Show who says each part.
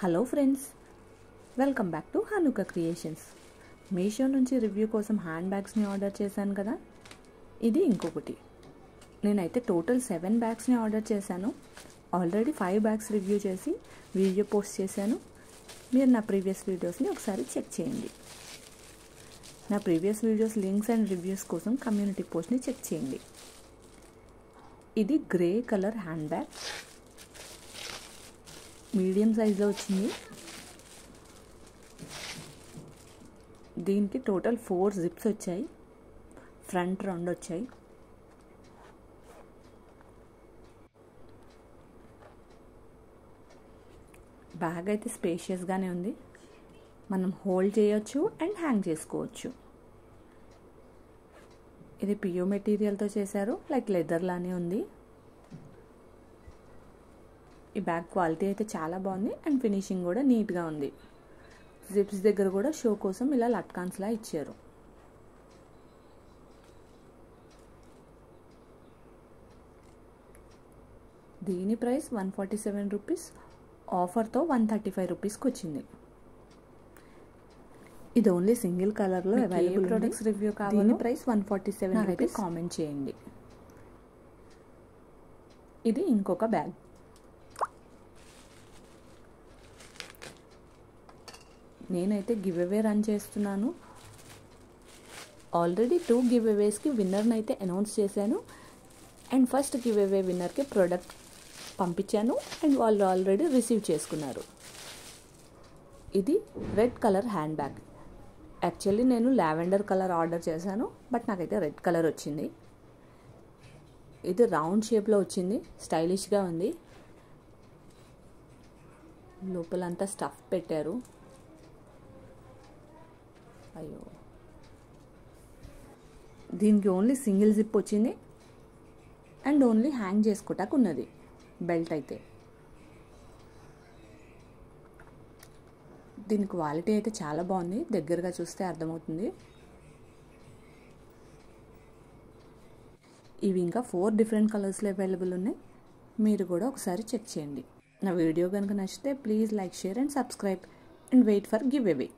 Speaker 1: Hello friends, welcome back to హనుక creations. Meesho నుంచి review కోసం hand బ్యాగ్స్ని order చేశాను కదా, ఇది ఇంకొకటి. నేనైతే టోటల్ 7 బ్యాగ్స్ని ఆర్డర్ చేశాను. ఆల్రెడీ 5 బ్యాగ్స్ రివ్యూ చేసి వీడియో పోస్ట్ చేశాను. మీరు నా ప్రీవియస్ వీడియోస్ని ఒకసారి చెక్ చేయండి. నా previous videos links and reviews కోసం కమ్యూనిటీ పోస్ట్ని చెక్ చేయండి. ఇది grey colour hand bag, medium సైజులో వచ్చింది. దీనికి టోటల్ 4 జిప్స్ వచ్చాయి, ఫ్రంట్ 2 వచ్చాయి. బ్యాగ్ అయితే స్పేషియస్గానే ఉంది. మనం హోల్డ్ చేయొచ్చు అండ్ హ్యాంగ్ చేసుకోవచ్చు. ఇది పియో మెటీరియల్తో చేశారు, లైక్ లెదర్ లానే ఉంది. ఈ బ్యాగ్ క్వాలిటీ అయితే చాలా బాగుంది అండ్ ఫినిషింగ్ కూడా నీట్గా ఉంది. జిప్స్ దగ్గర కూడా షో కోసం ఇలా లట్కాన్స్లా ఇచ్చారు. దీని ప్రైస్ 147 రూపీస్, ఆఫర్తో 135 రూపీస్కి వచ్చింది. ఇది ఓన్లీ సింగిల్ కలర్లో అవైలబుల్. ప్రొడక్ట్స్ రివ్యూ కావాలి, ప్రైస్ 147 అయితే కామెంట్ చేయండి. ఇది ఇంకొక బ్యాగ్. నేనైతే గివ్ అవే రన్ చేస్తున్నాను. ఆల్రెడీ 2 గివ్ అవేస్కి విన్నర్ని అయితే అనౌన్స్ చేశాను. అండ్ ఫస్ట్ గివ్ అవే విన్నర్కి ప్రోడక్ట్ పంపించాను అండ్ వాళ్ళు ఆల్రెడీ రిసీవ్ చేసుకున్నారు. ఇది red colour hand bag. Actually నేను లావెండర్ కలర్ ఆర్డర్ చేశాను, బట్ నాకైతే రెడ్ కలర్ వచ్చింది. ఇది రౌండ్ షేప్లో వచ్చింది, స్టైలిష్గా ఉంది. లోపలంతా స్టఫ్ పెట్టారు. అయ్యో, దీనికి ఓన్లీ సింగిల్ జిప్ వచ్చింది అండ్ ఓన్లీ హ్యాంగ్ చేసుకోటానికి ఉన్నది బెల్ట్ అయితే. దీని క్వాలిటీ అయితే చాలా బాగుంది, దగ్గరగా చూస్తే అర్థమవుతుంది. ఇవి ఇంకా 4 డిఫరెంట్ కలర్స్లో అవైలబుల్ ఉన్నాయి. మీరు కూడా ఒకసారి చెక్ చేయండి. నా వీడియో కనుక నచ్చితే please like, share and subscribe and wait for give away.